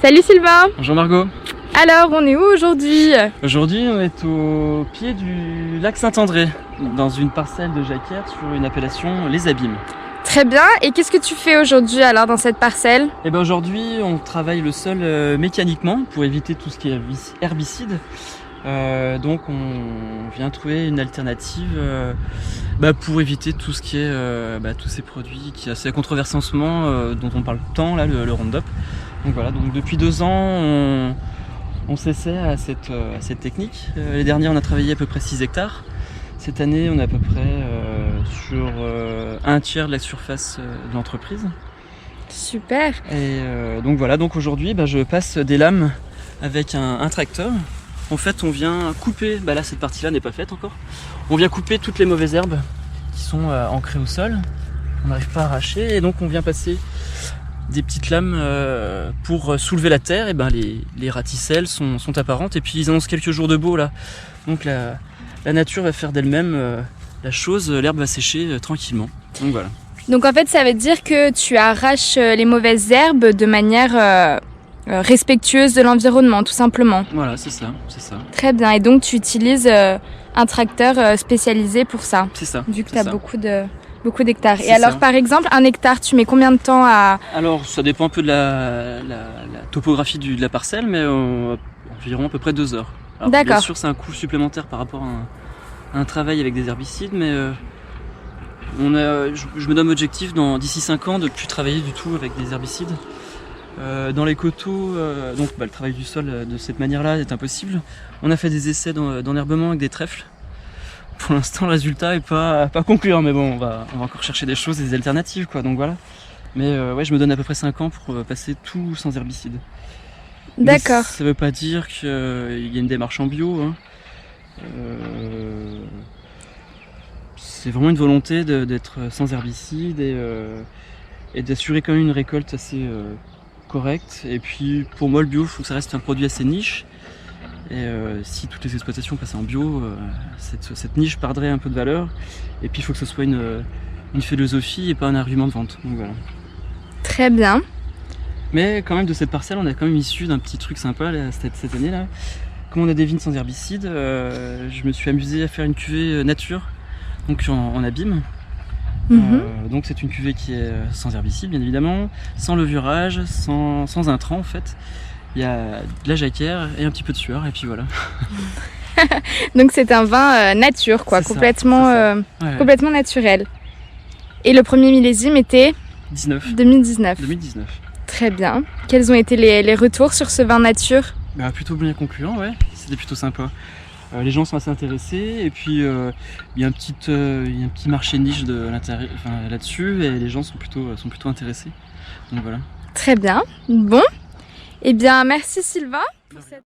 Salut Sylvain. Bonjour Margot. Alors, on est où aujourd'hui? Aujourd'hui, on est au pied du lac Saint-André, dans une parcelle de jacquère sur une appellation Les Abîmes. Très bien. Et qu'est-ce que tu fais aujourd'hui alors dans cette parcelle? Et ben aujourd'hui, on travaille le sol mécaniquement pour éviter tout ce qui est herbicide. Donc on vient trouver une alternative pour éviter tout ce qui est tous ces produits qui sont assez controversés en ce moment, dont on parle tant là, le Roundup. Donc voilà, donc depuis 2 ans on s'essaie à cette technique. Les derniers on a travaillé à peu près 6 hectares. Cette année on est à peu près sur un tiers de la surface de l'entreprise. Super. Et donc voilà, donc aujourd'hui je passe des lames avec un tracteur. En fait on vient couper, là cette partie là n'est pas faite encore, on vient couper toutes les mauvaises herbes qui sont ancrées au sol, on n'arrive pas à arracher et donc on vient passer des petites lames pour soulever la terre. Et les raticelles sont apparentes et puis ils annoncent quelques jours de beau là, donc la nature va faire d'elle-même la chose, l'herbe va sécher tranquillement, donc voilà. Donc en fait ça veut dire que tu arraches les mauvaises herbes de manière respectueuse de l'environnement, tout simplement. Voilà, c'est ça. Très bien, et donc tu utilises un tracteur spécialisé pour ça. C'est ça. Vu que tu as beaucoup d'hectares. Et C'est alors ça. par exemple, un hectare, tu mets combien de temps à... Alors ça dépend un peu de la topographie de la parcelle, mais environ à peu près 2 heures. Alors, D'accord. Bien sûr c'est un coût supplémentaire par rapport à un travail avec des herbicides, mais je me donne l'objectif d'ici 5 ans de ne plus travailler du tout avec des herbicides. Dans les coteaux, le travail du sol de cette manière-là est impossible. On a fait des essais d'enherbement avec des trèfles. Pour l'instant, le résultat est pas concluant, mais bon, on va encore chercher des choses, des alternatives, quoi. Donc voilà. Mais je me donne à peu près 5 ans pour passer tout sans herbicide. D'accord. Mais ça veut pas dire qu'il y a une démarche en bio. Hein. C'est vraiment une volonté d'être sans herbicide et d'assurer quand même une récolte assez correcte. Et puis pour moi le bio, il faut que ça reste un produit assez niche. Et si toutes les exploitations passaient en bio, cette niche perdrait un peu de valeur. Et puis il faut que ce soit une philosophie et pas un argument de vente. Donc voilà. Très bien. Mais quand même de cette parcelle, on est quand même issu d'un petit truc sympa là, cette année là. Comme on a des vignes sans herbicide, je me suis amusé à faire une cuvée nature, donc en abîme. Donc c'est une cuvée qui est sans herbicide bien évidemment, sans levurage, sans intrants en fait. Il y a de la jacquère et un petit peu de sueur et puis voilà. Donc c'est un vin nature quoi, C'est complètement, ça. Ouais. complètement naturel. Et le premier millésime était 2019. 2019. Très bien. Quels ont été les retours sur ce vin nature? Plutôt bien concluant, ouais. C'était plutôt sympa. Les gens sont assez intéressés et puis il y a un petit marché niche là-dessus et les gens sont plutôt intéressés. Donc voilà. Très bien. Bon. Eh bien, merci Sylvain pour cette...